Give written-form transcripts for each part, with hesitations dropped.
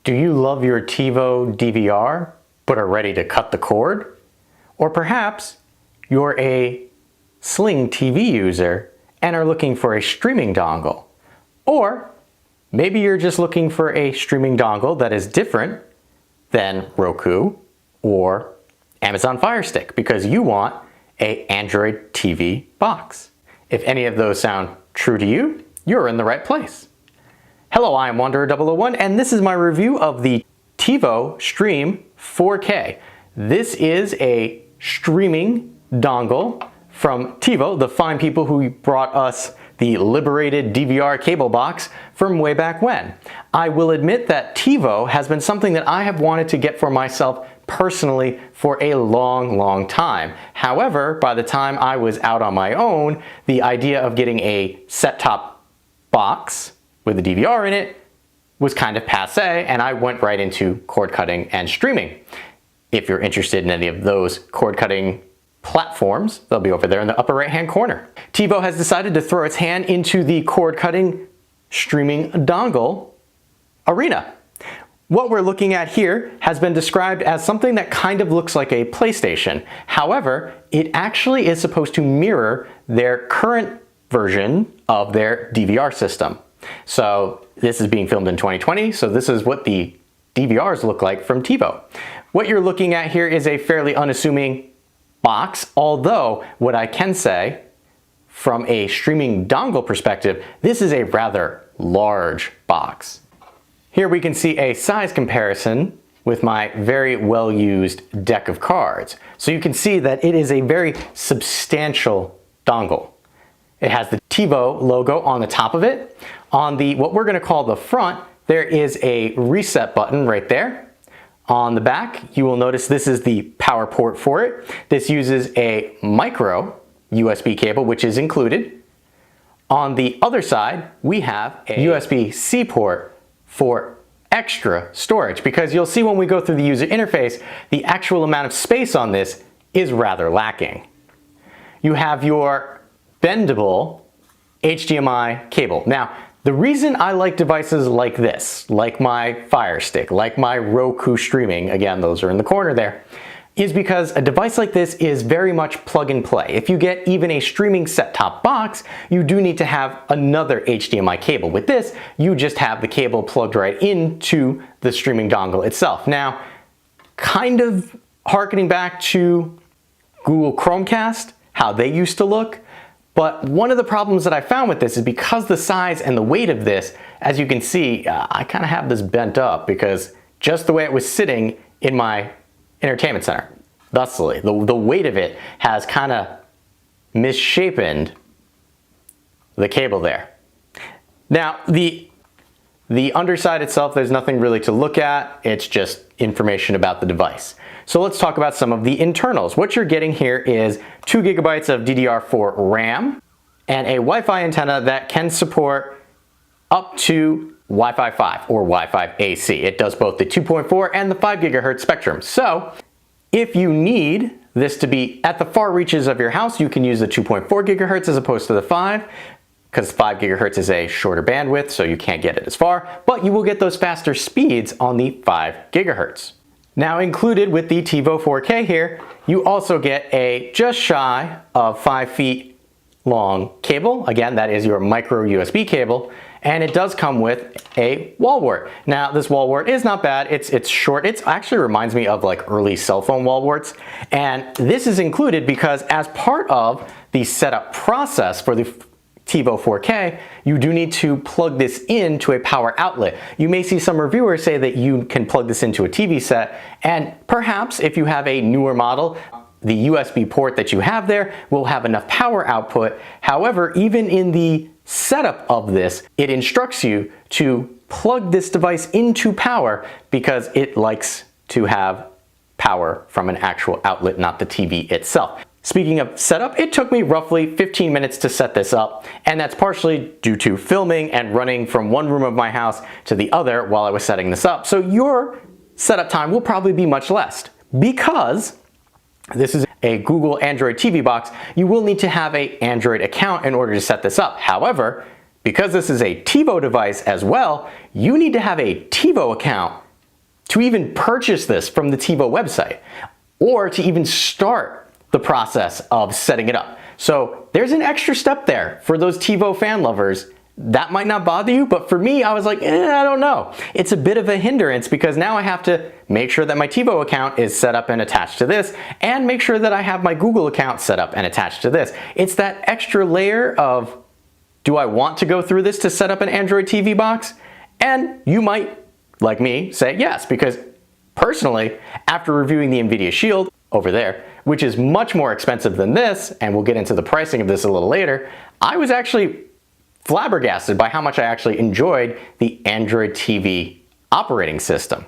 Do you love your TiVo DVR but are ready to cut the cord? Or perhaps you're a SlingTV user and are looking for a streaming dongle. Or maybe you're just looking for a streaming dongle that is different than Roku or Amazon Fire Stick because you want an Android TV box. If any of those sound true to you, you're in the right place. Hello, I am Wanderer001 and this is my review of the TiVo Stream 4K. This is a streaming dongle from TiVo, the fine people who brought us the liberated DVR cable box from way back when. I will admit that TiVo has been something that I have wanted to get for myself personally for a long time. However, by the time I was out on my own, the idea of getting a set-top box with a DVR in it was kind of passé, and I went right into cord cutting and streaming. If you're interested in any of those cord cutting platforms, they'll be over there in the upper right hand corner. TiVo has decided to throw its hand into the cord cutting streaming dongle arena. What we're looking at here has been described as something that kind of looks like a PlayStation. However, it actually is supposed to mirror their current version of their DVR system. So this is being filmed in 2020, so this is what the DVRs look like from TiVo. What you're looking at here is a fairly unassuming box, although what I can say from a streaming dongle perspective, this is a rather large box. Here we can see a size comparison with my very well used deck of cards. So you can see that it is a very substantial dongle. It has the TiVo logo on the top of it. On the, what we're gonna call the front, there is a reset button right there. On the back, you will notice this is the power port for it. This uses a micro USB cable, which is included. On the other side, we have a USB-C port for extra storage, because you'll see when we go through the user interface, the actual amount of space on this is rather lacking. You have your bendable HDMI cable. Now, the reason I like devices like this, like my Fire Stick, like my Roku streaming, again, those are in the corner there, is because a device like this is very much plug and play. If you get even a streaming set-top box, you do need to have another HDMI cable. With this, you just have the cable plugged right into the streaming dongle itself. Now, kind of harkening back to Google Chromecast, how they used to look, but one of the problems that I found with this is because the size and the weight of this, as you can see, I kind of have this bent up because just the way it was sitting in my entertainment center, thusly, the weight of it has kind of misshapen the cable there. Now, the underside itself, there's nothing really to look at. It's just information about the device. So let's talk about some of the internals. What you're getting here is 2 gigabytes of DDR4 RAM and a Wi-Fi antenna that can support up to Wi-Fi 5 or Wi-Fi AC. It does both the 2.4 and the 5 gigahertz spectrum. So if you need this to be at the far reaches of your house, you can use the 2.4 gigahertz as opposed to the 5, because 5 gigahertz is a shorter bandwidth, so you can't get it as far, but you will get those faster speeds on the 5 gigahertz. Now, included with the TiVo 4K here, you also get a just shy of 5 feet long cable. Again, that is your micro USB cable, and it does come with a wall wart. Now, this wall wart is not bad. It's short. It actually reminds me of like early cell phone wall warts, and this is included because as part of the setup process for the TiVo 4K, you do need to plug this into a power outlet. You may see some reviewers say that you can plug this into a TV set, and perhaps if you have a newer model, the USB port that you have there will have enough power output. However, even in the setup of this, it instructs you to plug this device into power because it likes to have power from an actual outlet, not the TV itself. Speaking of setup, it took me roughly 15 minutes to set this up, and that's partially due to filming and running from one room of my house to the other while I was setting this up. So your setup time will probably be much less. Because this is a Google Android TV box, you will need to have an Android account in order to set this up. However, because this is a TiVo device as well, you need to have a TiVo account to even purchase this from the TiVo website or to even start the process of setting it up. So there's an extra step there for those TiVo fan lovers. That might not bother you, but for me, I was like, I don't know. It's a bit of a hindrance because now I have to make sure that my TiVo account is set up and attached to this, and make sure that I have my Google account set up and attached to this. It's that extra layer of, do I want to go through this to set up an Android TV box? And you might, like me, say yes, because personally, after reviewing the NVIDIA Shield over there, which is much more expensive than this, and we'll get into the pricing of this a little later, I was actually flabbergasted by how much I actually enjoyed the Android TV operating system.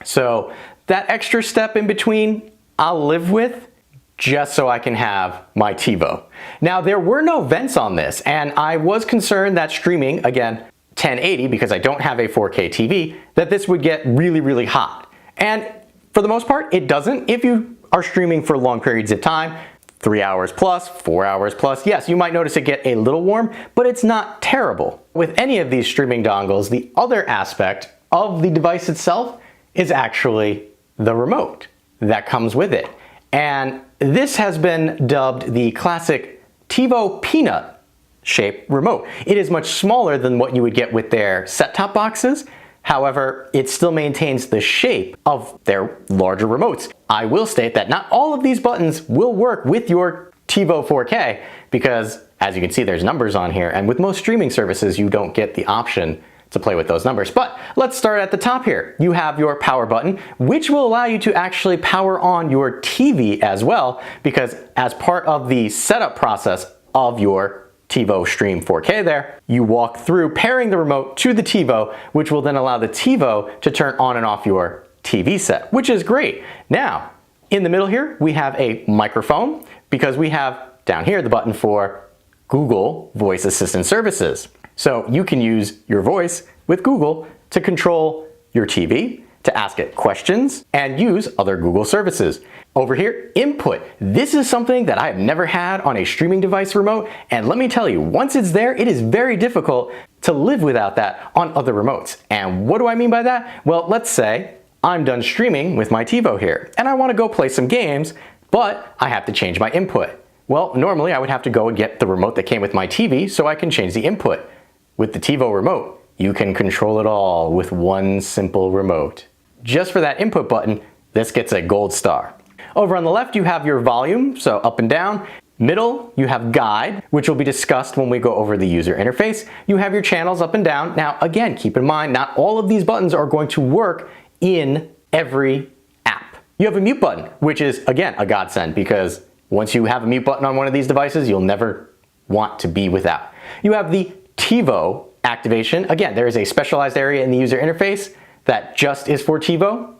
So that extra step in between, I'll live with just so I can have my TiVo. Now, there were no vents on this, and I was concerned that streaming, again, 1080, because I don't have a 4K TV, that this would get really, really hot. And for the most part, it doesn't. If you are streaming for long periods of time, 3 hours plus, 4 hours plus, yes, you might notice it get a little warm, but it's not terrible. With any of these streaming dongles, the other aspect of the device itself is actually the remote that comes with it. And this has been dubbed the classic TiVo peanut shaped remote. It is much smaller than what you would get with their set-top boxes. However, it still maintains the shape of their larger remotes. I will state that not all of these buttons will work with your TiVo 4K because, as you can see, there's numbers on here, and with most streaming services, you don't get the option to play with those numbers. But let's start at the top here. You have your power button, which will allow you to actually power on your TV as well, because as part of the setup process of your TiVo Stream 4K there, you walk through pairing the remote to the TiVo, which will then allow the TiVo to turn on and off your TV set, which is great. Now, in the middle here, we have a microphone because we have down here the button for Google Voice Assistant Services. So you can use your voice with Google to control your TV, to ask it questions, and use other Google services. Over here, input. This is something that I have never had on a streaming device remote, and let me tell you, once it's there, it is very difficult to live without that on other remotes. And what do I mean by that? Well, let's say I'm done streaming with my TiVo here, and I want to go play some games, but I have to change my input. Well, normally I would have to go and get the remote that came with my TV so I can change the input. With the TiVo remote, you can control it all with one simple remote. Just for that input button, this gets a gold star. Over on the left, you have your volume, so up and down. Middle, you have guide, which will be discussed when we go over the user interface. You have your channels up and down. Now, again, keep in mind, not all of these buttons are going to work in every app. You have a mute button, which is, again, a godsend, because once you have a mute button on one of these devices, you'll never want to be without. You have the TiVo activation. Again, there is a specialized area in the user interface that just is for TiVo,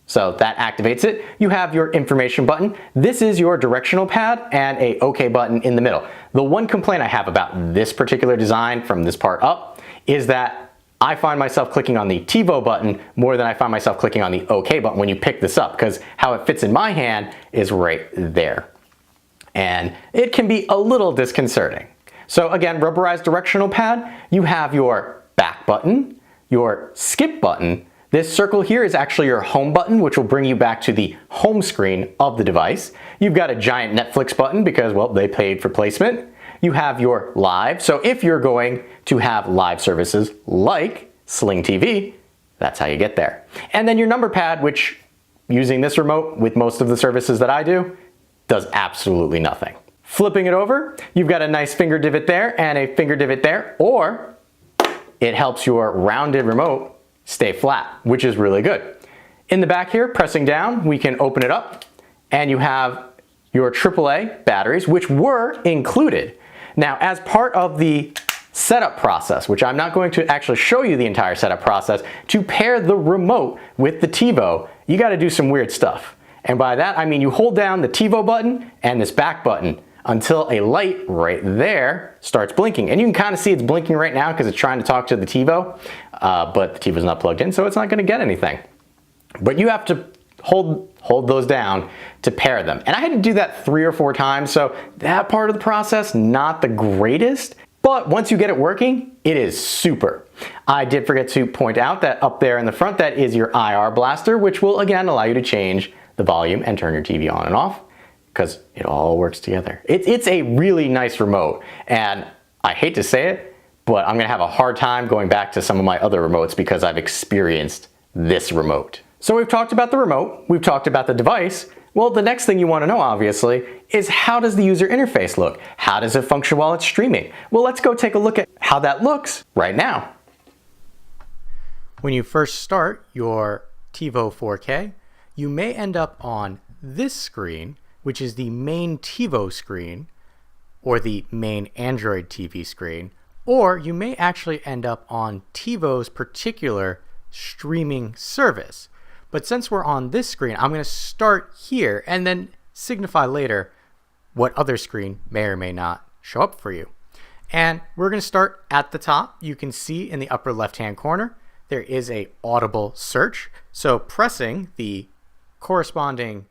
so that activates it. You have your information button. This is your directional pad and a OK button in the middle. The one complaint I have about this particular design from this part up is that I find myself clicking on the TiVo button more than I find myself clicking on the OK button when you pick this up, because how it fits in my hand is right there. And it can be a little disconcerting. So again, rubberized directional pad, you have your back button, your skip button. This circle here is actually your home button, which will bring you back to the home screen of the device. You've got a giant Netflix button because, well, they paid for placement. You have your live, so if you're going to have live services like SlingTV, that's how you get there. And then your number pad, which using this remote with most of the services that I do, does absolutely nothing. Flipping it over, you've got a nice finger divot there and a finger divot there, or it helps your rounded remote stay flat, which is really good. In the back here, pressing down, we can open it up, and you have your AAA batteries, which were included. Now, as part of the setup process, which I'm not going to actually show you the entire setup process, to pair the remote with the TiVo, you got to do some weird stuff. And by that, I mean you hold down the TiVo button and this back button until a light right there starts blinking. And you can kind of see it's blinking right now because it's trying to talk to the TiVo, but the TiVo's not plugged in, so it's not going to get anything. But you have to hold those down to pair them. And I had to do that 3 or 4 times, so that part of the process, not the greatest. But once you get it working, it is super. I did forget to point out that up there in the front, that is your IR blaster, which will again allow you to change the volume and turn your TV on and off, because it all works together. It's a really nice remote, and I hate to say it, but I'm gonna have a hard time going back to some of my other remotes because I've experienced this remote. So we've talked about the remote, we've talked about the device. Well, the next thing you want to know, obviously, is how does the user interface look? How does it function while it's streaming? Well, let's go take a look at how that looks right now. When you first start your TiVo 4K, you may end up on this screen, which is the main TiVo screen, or the main Android TV screen, or you may actually end up on TiVo's particular streaming service. But since we're on this screen, I'm going to start here and then signify later what other screen may or may not show up for you. And we're going to start at the top. You can see in the upper left-hand corner, there is a audible search. So pressing the corresponding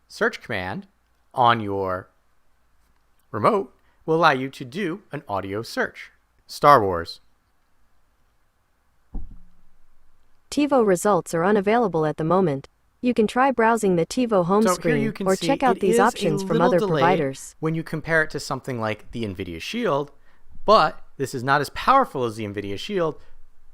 search command on your remote will allow you to do an audio search. Star Wars. TiVo results are unavailable at the moment. You can try browsing the TiVo home screen or check out these options from other providers. When you compare it to something like the NVIDIA Shield, but this is not as powerful as the NVIDIA Shield,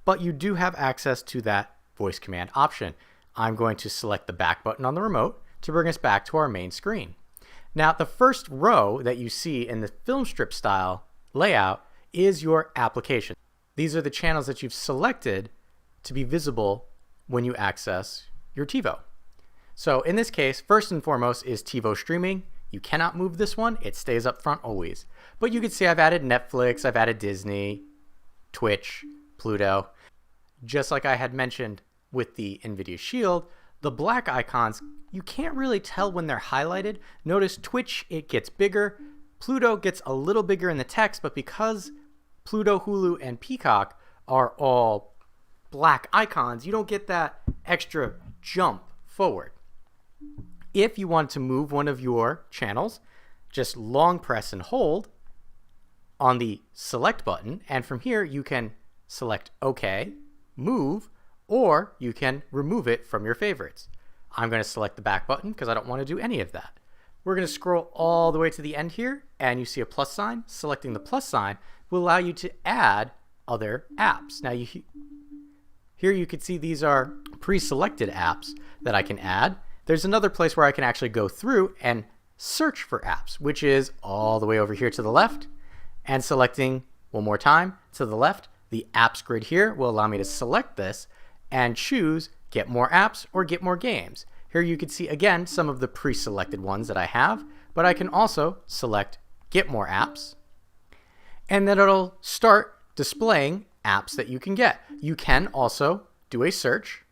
but you do have access to that voice command option. I'm going to select the back button on the remote to bring us back to our main screen. Now, the first row that you see in the film strip style layout is your application. These are the channels that you've selected to be visible when you access your TiVo. So in this case, first and foremost is TiVo streaming. You cannot move this one. It stays up front always. But you can see I've added Netflix, I've added Disney, Twitch, Pluto. Just like I had mentioned with the NVIDIA Shield, the black icons, you can't really tell when they're highlighted. Notice Twitch, it gets bigger. Pluto gets a little bigger in the text, but because Pluto, Hulu, and Peacock are all black icons, you don't get that extra jump forward. If you want to move one of your channels, just long press and hold on the select button, and from here you can select OK, move, or you can remove it from your favorites. I'm going to select the back button because I don't want to do any of that. We're going to scroll all the way to the end here, and you see a plus sign. Selecting the plus sign will allow you to add other apps. Now, here you can see these are pre-selected apps that I can add. There's another place where I can actually go through and search for apps, which is all the way over here to the left. And selecting one more time to the left, the apps grid here will allow me to select this and choose get more apps or get more games. Here you can see again some of the pre-selected ones that I have, but I can also select get more apps, and then it'll start displaying apps that you can get. You can also do a search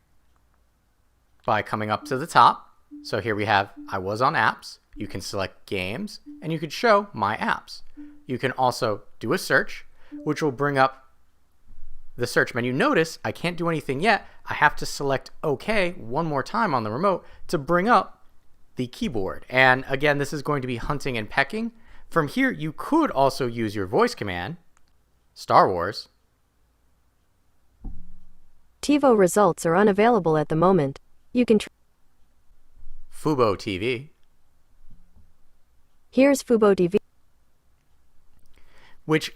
by coming up to the top. So here we have I was on apps. You can select games and you can show my apps. You can also do a search, which will bring up the search menu. Notice I can't do anything yet. I have to select OK one more time on the remote to bring up the keyboard. And again, this is going to be hunting and pecking. From here, you could also use your voice command, Star Wars. TiVo results are unavailable at the moment. You can Fubo TV. Here's Fubo TV, which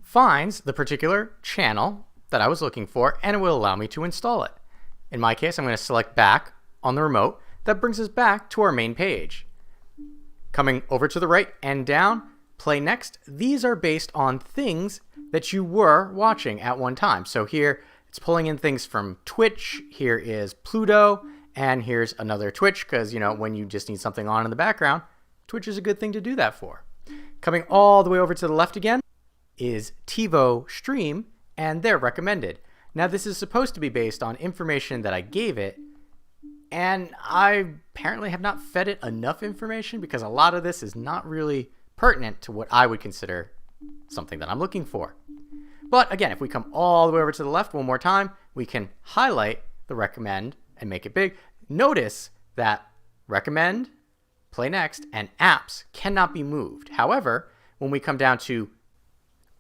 finds the particular channel that I was looking for, and it will allow me to install it. In my case, I'm going to select back on the remote. That brings us back to our main page. Coming over to the right and down, play next. These are based on things that you were watching at one time. So here, it's pulling in things from Twitch. Here is Pluto, and here's another Twitch, because, you know, when you just need something on in the background, Twitch is a good thing to do that for. Coming all the way over to the left again is TiVo Stream, and they're recommended. Now, this is supposed to be based on information that I gave it, and I apparently have not fed it enough information because a lot of this is not really pertinent to what I would consider something that I'm looking for. But again, if we come all the way over to the left one more time, we can highlight the recommend and make it big. Notice that recommend, play next, and apps cannot be moved. However, when we come down to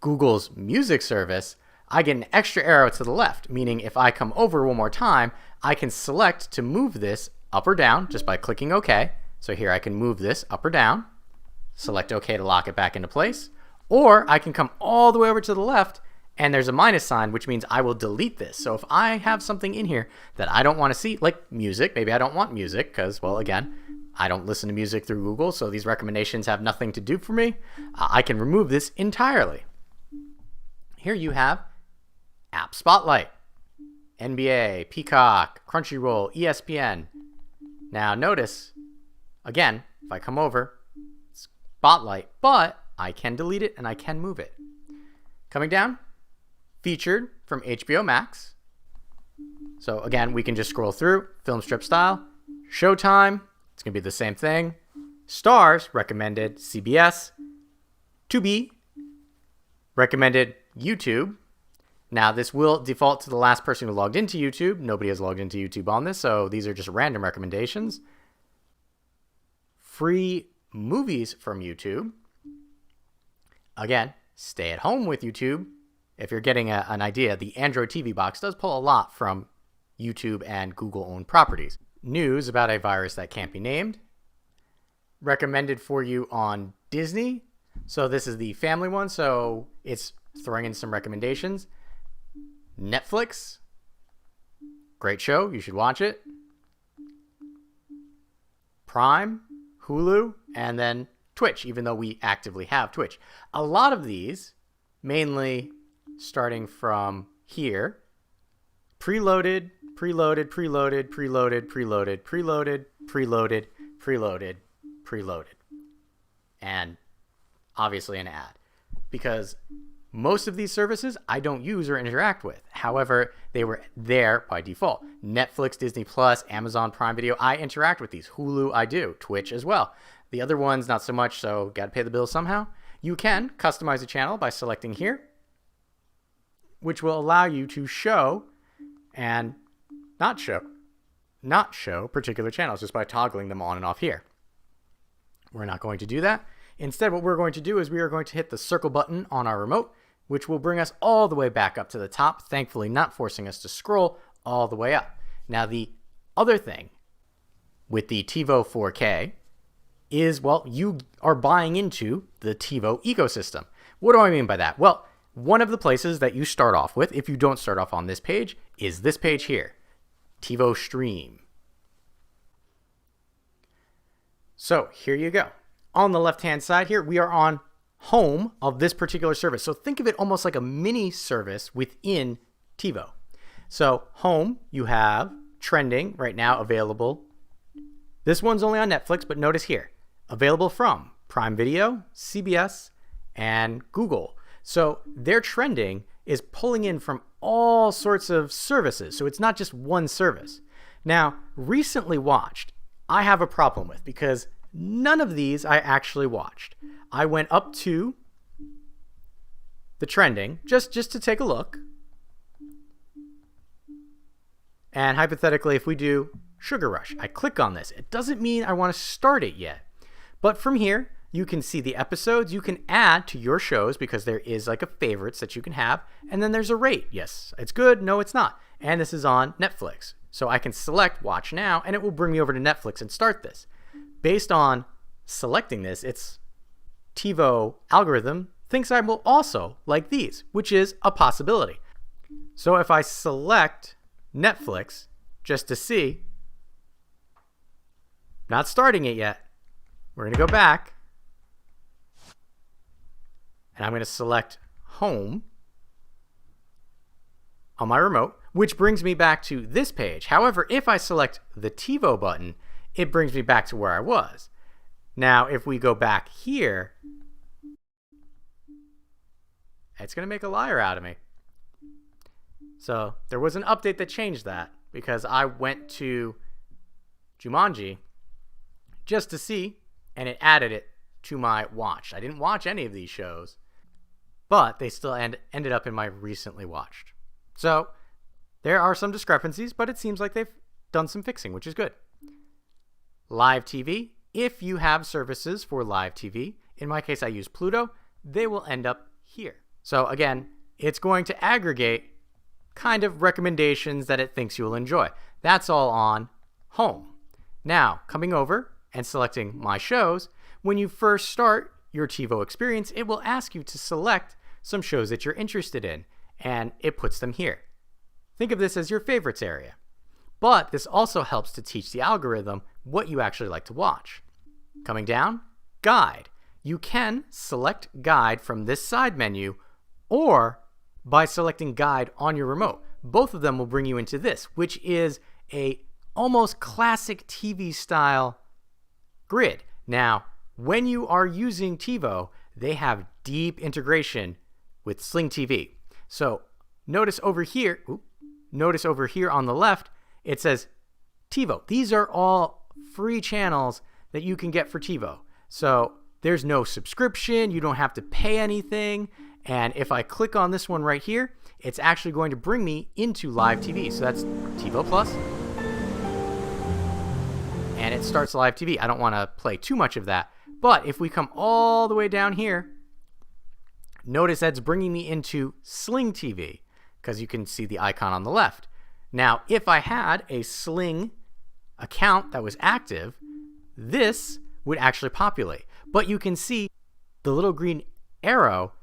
Google's music service, I get an extra arrow to the left, meaning if I come over one more time, I can select to move this up or down just by clicking OK. So here I can move this up or down, select OK to lock it back into place, or I can come all the way over to the left and there's a minus sign, which means I will delete this. So if I have something in here that I don't want to see, like music, maybe I don't want music because, well, again, I don't listen to music through Google, so these recommendations have nothing to do for me. I can remove this entirely. Here you have App Spotlight, NBA, Peacock, Crunchyroll, ESPN. Now notice, again, if I come over, Spotlight, but I can delete it and I can move it. Coming down, Featured from HBO Max. So again, we can just scroll through, film strip style. Showtime, it's going to be the same thing. Stars, recommended CBS. Tubi, recommended YouTube. Now this will default to the last person who logged into YouTube. Nobody has logged into YouTube on this, so these are just random recommendations. Free movies from YouTube. Again, stay at home with YouTube. If you're getting an idea, the Android TV box does pull a lot from YouTube and Google-owned properties. News about a virus that can't be named. Recommended for you on Disney. So this is the family one, so it's throwing in some recommendations. Netflix. Great show. You should watch it. Prime, Hulu, and then Twitch, even though we actively have Twitch. A lot of these, mainly starting from here, preloaded, preloaded, preloaded, preloaded, preloaded, preloaded, preloaded, preloaded, preloaded. And obviously an ad. Because most of these services I don't use or interact with. However, they were there by default. Netflix, Disney Plus, Amazon Prime Video, I interact with these. Hulu, I do. Twitch as well. The other ones, not so much, so got to pay the bill somehow. You can customize a channel by selecting here, which will allow you to show and not show particular channels just by toggling them on and off here. We're not going to do that. Instead, what we're going to do is we are going to hit the circle button on our remote, which will bring us all the way back up to the top, thankfully not forcing us to scroll all the way up. Now, the other thing with the TiVo 4K is, well, you are buying into the TiVo ecosystem. What do I mean by that? Well, one of the places that you start off with, if you don't start off on this page, is this page here, TiVo Stream. So here you go. On the left-hand side here, we are on home of this particular service. So think of it almost like a mini service within TiVo. So home, you have trending right now available. This one's only on Netflix, but notice here, available from Prime Video, CBS, and Google. So their trending is pulling in from all sorts of services. So it's not just one service. Now, recently watched, I have a problem with because none of these I actually watched. I went up to the trending just to take a look. And hypothetically, if we do Sugar Rush, I click on this. It doesn't mean I want to start it yet. But from here, you can see the episodes. You can add to your shows because there is like a favorites that you can have. And then there's a rate. Yes, it's good. No, it's not. And this is on Netflix. So I can select Watch Now, and it will bring me over to Netflix and start this. Based on selecting this, its TiVo algorithm thinks I will also like these, which is a possibility. So if I select Netflix just to see, not starting it yet, we're going to go back, and I'm going to select Home on my remote, which brings me back to this page. However, if I select the TiVo button, it brings me back to where I was. Now, if we go back here, it's going to make a liar out of me. So there was an update that changed that because I went to Jumanji just to see, and it added it to my watch. I didn't watch any of these shows, but they still ended up in my recently watched. So there are some discrepancies, but it seems like they've done some fixing, which is good. Live TV, if you have services for live TV, in my case I use Pluto, they will end up here. So again, it's going to aggregate kind of recommendations that it thinks you'll enjoy. That's all on home. Now, coming over and selecting my shows, when you first start your TiVo experience, it will ask you to select some shows that you're interested in, and it puts them here. Think of this as your favorites area. But this also helps to teach the algorithm what you actually like to watch. Coming down, guide. You can select guide from this side menu or by selecting guide on your remote. Both of them will bring you into this, which is a almost classic TV style grid. Now, when you are using TiVo, they have deep integration with SlingTV. So notice over here on the left, it says TiVo. These are all free channels that you can get for TiVo. So there's no subscription, you don't have to pay anything. And if I click on this one right here, it's actually going to bring me into live TV. So that's TiVo Plus. And it starts live TV. I don't want to play too much of that. But if we come all the way down here, notice that's bringing me into SlingTV because you can see the icon on the left. Now, if I had a Sling account that was active, this would actually populate. But you can see the little green arrow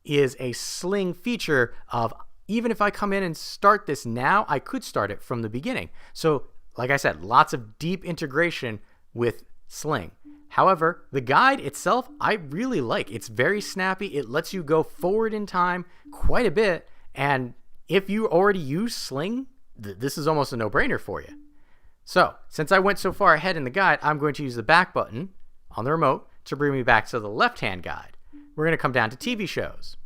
is a Sling feature of, even if I come in and start this now, I could start it from the beginning. So, like I said, lots of deep integration with Sling. However, the guide itself, I really like. It's very snappy. It lets you go forward in time quite a bit. And if you already use Sling, this is almost a no-brainer for you. So, since I went so far ahead in the guide, I'm going to use the back button on the remote to bring me back to the left-hand guide. We're going to come down to TV shows.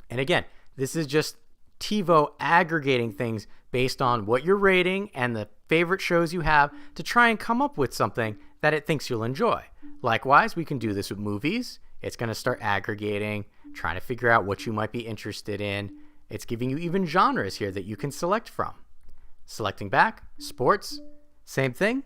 And again, this is just TiVo aggregating things based on what you're rating and the favorite shows you have to try and come up with something that it thinks you'll enjoy. Likewise, we can do this with movies. It's going to start aggregating, trying to figure out what you might be interested in. It's giving you even genres here that you can select from. Selecting back, sports, same thing.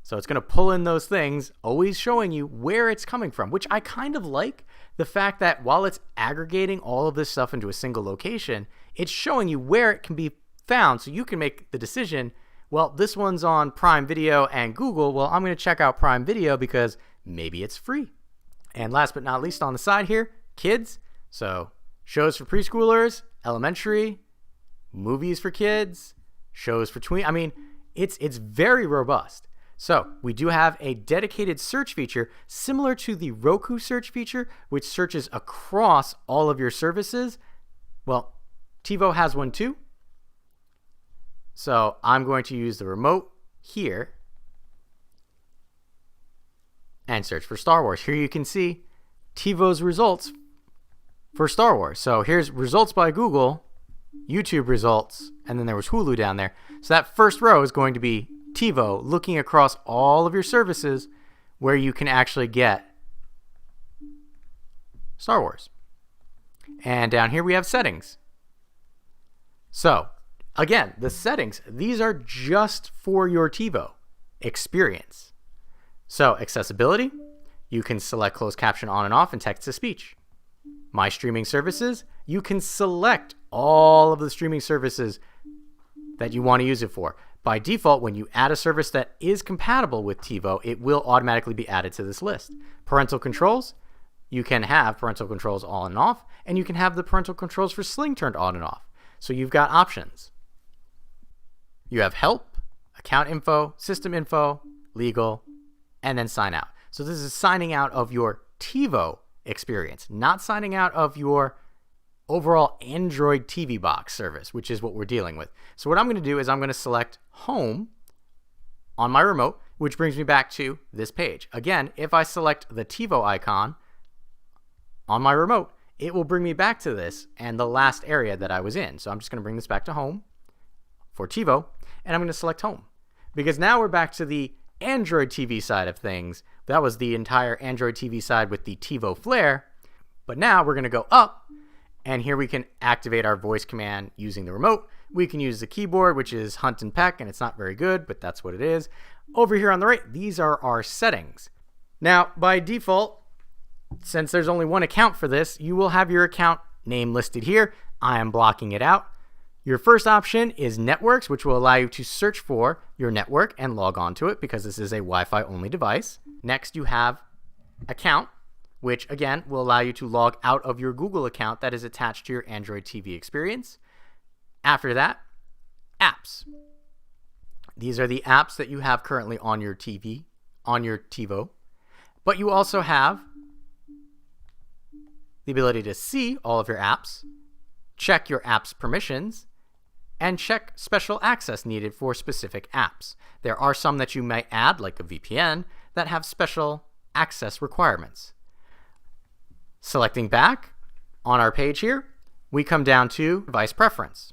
So it's going to pull in those things, always showing you where it's coming from, which I kind of like the fact that while it's aggregating all of this stuff into a single location, it's showing you where it can be found so you can make the decision, well, this one's on Prime Video and Google. Well, I'm going to check out Prime Video because maybe it's free. And last but not least on the side here, kids. So shows for preschoolers, elementary, movies for kids, shows for tween. I mean, it's very robust. So we do have a dedicated search feature similar to the Roku search feature, which searches across all of your services. Well, TiVo has one too. So I'm going to use the remote here and search for Star Wars. Here you can see TiVo's results for Star Wars. So here's results by Google, YouTube results, and then there was Hulu down there. So that first row is going to be TiVo looking across all of your services where you can actually get Star Wars. And down here we have settings. So again, the settings, these are just for your TiVo experience. So accessibility, you can select closed caption on and off and text to speech. My streaming services, you can select all of the streaming services that you want to use it for. By default, when you add a service that is compatible with TiVo, it will automatically be added to this list. Parental controls, you can have parental controls on and off, and you can have the parental controls for Sling turned on and off. So you've got options. You have help, account info, system info, legal, and then sign out. So this is signing out of your TiVo experience, not signing out of your overall Android TV box service, which is what we're dealing with. So what I'm going to do is I'm going to select home on my remote, which brings me back to this page. Again, if I select the TiVo icon on my remote, it will bring me back to this and the last area that I was in. So I'm just going to bring this back to home for TiVo, and I'm going to select home because now we're back to the Android TV side of things. That was the entire Android TV side with the TiVo Flare, but now we're going to go up. And here we can activate our voice command using the remote. We can use the keyboard, which is hunt and peck, and it's not very good, but that's what it is. Over here on the right, these are our settings. Now, by default, since there's only one account for this, you will have your account name listed here. I am blocking it out. Your first option is networks, which will allow you to search for your network and log on to it because this is a Wi-Fi only device. Next, you have account, which again will allow you to log out of your Google account that is attached to your Android TV experience. After that, apps. These are the apps that you have currently on your TV, on your TiVo. But you also have the ability to see all of your apps, check your app's permissions, and check special access needed for specific apps. There are some that you might add, like a VPN, that have special access requirements. Selecting back on our page here, we come down to device preference.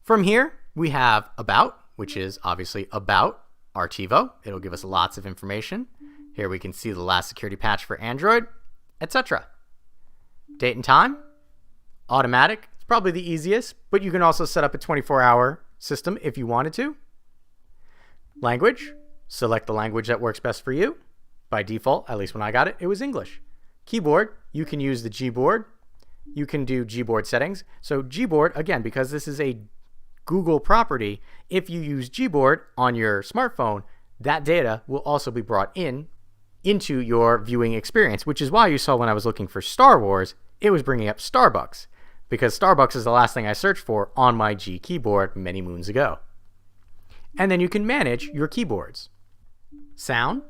From here, we have about, which is obviously about our TiVo. It'll give us lots of information. Here we can see the last security patch for Android, etc. Date and time, automatic. It's probably the easiest, but you can also set up a 24-hour system if you wanted to. Language, select the language that works best for you. By default, at least when I got it, it was English. Keyboard, you can use the Gboard. You can do Gboard settings. So Gboard, again, because this is a Google property, if you use Gboard on your smartphone, that data will also be brought into your viewing experience, which is why you saw when I was looking for Star Wars, it was bringing up Starbucks, because Starbucks is the last thing I searched for on my G keyboard many moons ago. And then you can manage your keyboards. Sound.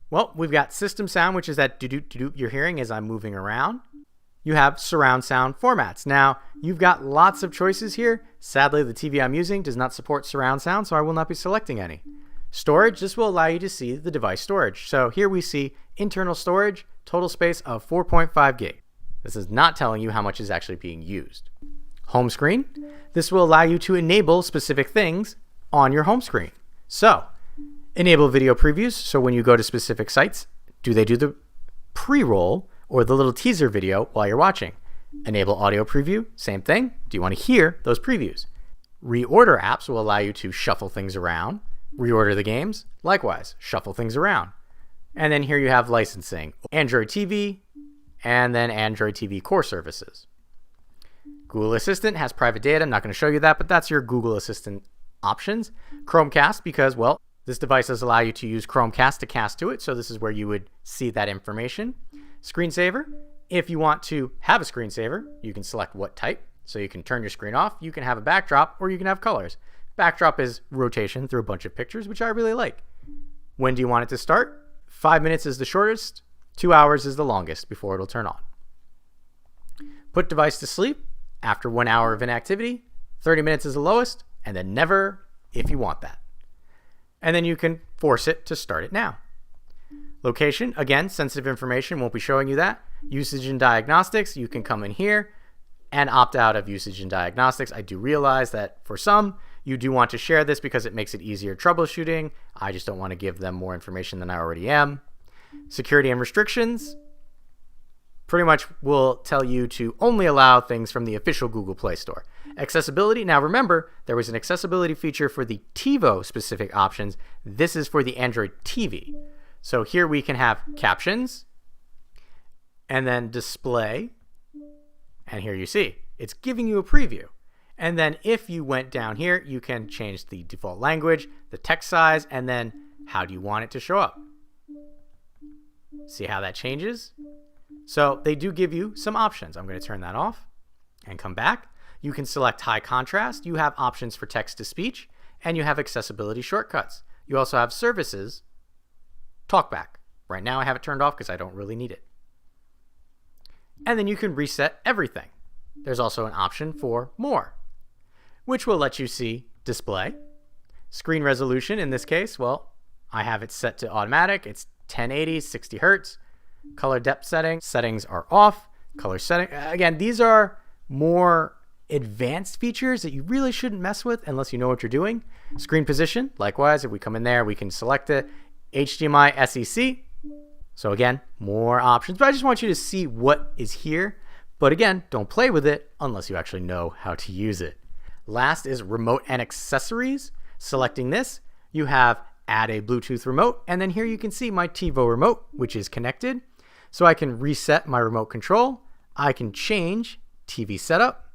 Well, we've got system sound, which is that do-do-do-do you're hearing as I'm moving around. You have surround sound formats. Now, you've got lots of choices here. Sadly, the TV I'm using does not support surround sound, so I will not be selecting any. Storage, this will allow you to see the device storage. So here we see internal storage, total space of 4.5 gig. This is not telling you how much is actually being used. Home screen, this will allow you to enable specific things on your home screen. So, enable video previews, so when you go to specific sites, do they do the pre-roll or the little teaser video while you're watching? Enable audio preview, same thing. Do you want to hear those previews? Reorder apps will allow you to shuffle things around. Reorder the games, likewise, shuffle things around. And then here you have licensing, Android TV, and then Android TV core services. Google Assistant has private data. I'm not going to show you that, but that's your Google Assistant options. Chromecast, because, well, this device does allow you to use Chromecast to cast to it, so this is where you would see that information. Screensaver, if you want to have a screensaver, you can select what type. So you can turn your screen off, you can have a backdrop, or you can have colors. Backdrop is rotation through a bunch of pictures, which I really like. When do you want it to start? 5 minutes is the shortest, 2 hours is the longest before it'll turn on. Put device to sleep after 1 hour of inactivity, 30 minutes is the lowest, and then never if you want that. And then you can force it to start it now. Location, again, sensitive information, won't be showing you that. Usage and diagnostics, you can come in here and opt out of usage and diagnostics. I do realize that for some, you do want to share this because it makes it easier troubleshooting. I just don't want to give them more information than I already am. Security and restrictions pretty much will tell you to only allow things from the official Google Play Store. Accessibility, now remember, there was an accessibility feature for the TiVo specific options. This is for the Android TV. So here we can have captions and then display. And here you see, it's giving you a preview. And then if you went down here, you can change the default language, the text size, and then how do you want it to show up? See how that changes? So they do give you some options. I'm going to turn that off and come back. You can select high contrast. You have options for text to speech, and you have accessibility shortcuts. You also have services, talkback. Right now I have it turned off because I don't really need it. And then you can reset everything. There's also an option for more, which will let you see display. Screen resolution in this case, well, I have it set to automatic. It's 1080, 60 hertz. Color depth settings are off. Color setting, again, these are more advanced features that you really shouldn't mess with unless you know what you're doing. Screen position, likewise, if we come in there, we can select it. HDMI SEC. So again, more options, but I just want you to see what is here. But again, don't play with it unless you actually know how to use it. Last is remote and accessories. Selecting this, you have add a Bluetooth remote, and then here you can see my TiVo remote, which is connected. So I can reset my remote control. I can change TV setup.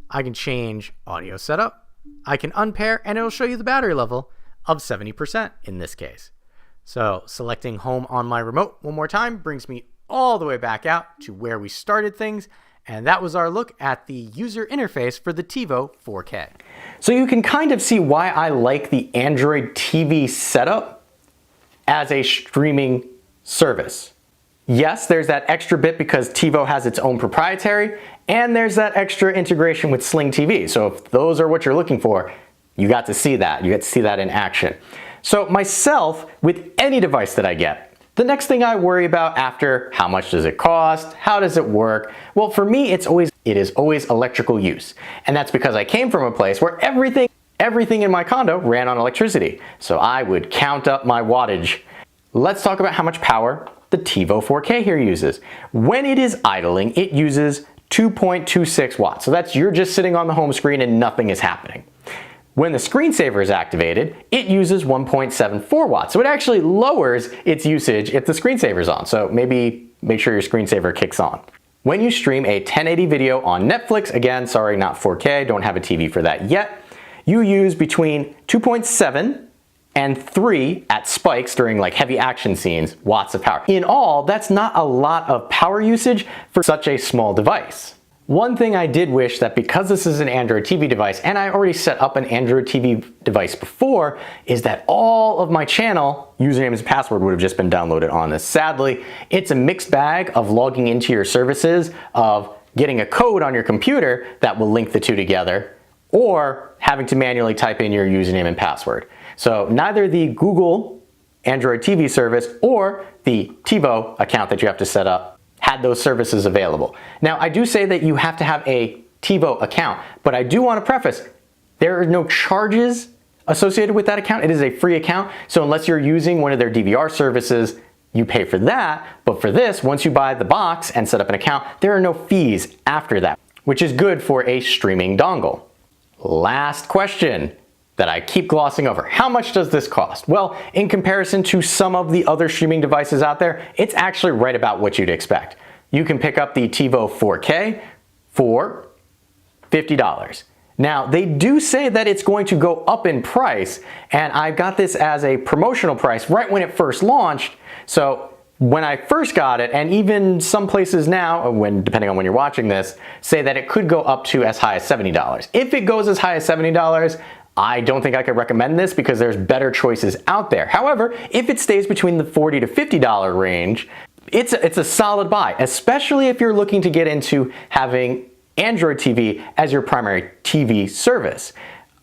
I can change audio setup. I can unpair, and it'll show you the battery level of 70% in this case. So selecting home on my remote one more time brings me all the way back out to where we started things. And that was our look at the user interface for the TiVo 4K. So you can kind of see why I like the Android TV setup as a streaming service. Yes, there's that extra bit because TiVo has its own proprietary, and there's that extra integration with SlingTV. So if those are what you're looking for, you got to see that. You get to see that in action. So myself, with any device that I get, the next thing I worry about after, how much does it cost? How does it work? Well, for me, it is always electrical use. And that's because I came from a place where everything in my condo ran on electricity. So I would count up my wattage. Let's talk about how much power the TiVo 4K here uses. When it is idling, it uses 2.26 watts. So that's you're just sitting on the home screen and nothing is happening. When the screensaver is activated, it uses 1.74 watts. So it actually lowers its usage if the screensaver is on. So maybe make sure your screensaver kicks on. When you stream a 1080 video on Netflix, again, sorry, not 4K, don't have a TV for that yet, you use between 2.7 and 3 at spikes during like heavy action scenes, watts of power. In all, that's not a lot of power usage for such a small device. One thing I did wish that because this is an Android TV device and I already set up an Android TV device before is that all of my channel usernames and password would have just been downloaded on this. Sadly, it's a mixed bag of logging into your services, of getting a code on your computer that will link the two together, or having to manually type in your username and password. So neither the Google Android TV service or the TiVo account that you have to set up had those services available. Now, I do say that you have to have a TiVo account, but I do want to preface, there are no charges associated with that account. It is a free account, so unless you're using one of their DVR services, you pay for that. But for this, once you buy the box and set up an account, there are no fees after that, which is good for a streaming dongle. Last question that I keep glossing over. How much does this cost? Well, in comparison to some of the other streaming devices out there, it's actually right about what you'd expect. You can pick up the TiVo 4K for $50. Now, they do say that it's going to go up in price, and I got this as a promotional price right when it first launched. So when I first got it, and even some places now, depending on when you're watching this, say that it could go up to as high as $70. If it goes as high as $70, I don't think I could recommend this because there's better choices out there. However, if it stays between the $40 to $50 range, it's a solid buy, especially if you're looking to get into having Android TV as your primary TV service.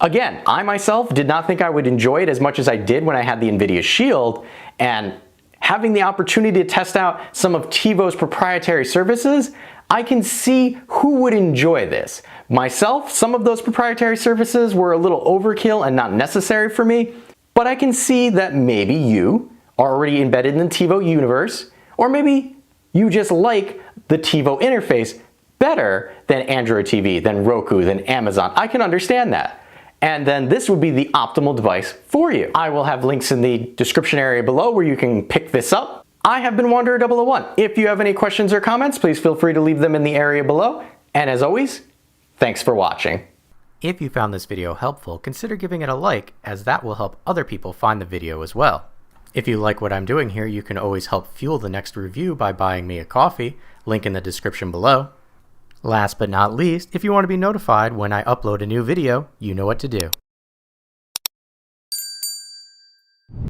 Again, I myself did not think I would enjoy it as much as I did when I had the NVIDIA Shield, and having the opportunity to test out some of TiVo's proprietary services, I can see who would enjoy this. Myself, some of those proprietary services were a little overkill and not necessary for me, but I can see that maybe you are already embedded in the TiVo universe, or maybe you just like the TiVo interface better than Android TV, than Roku, than Amazon. I can understand that. And then this would be the optimal device for you. I will have links in the description area below where you can pick this up. I have been Wanderer001. If you have any questions or comments, please feel free to leave them in the area below. And as always, thanks for watching. If you found this video helpful, consider giving it a like, as that will help other people find the video as well. If you like what I'm doing here, you can always help fuel the next review by buying me a coffee, link in the description below. Last but not least, if you want to be notified when I upload a new video, you know what to do.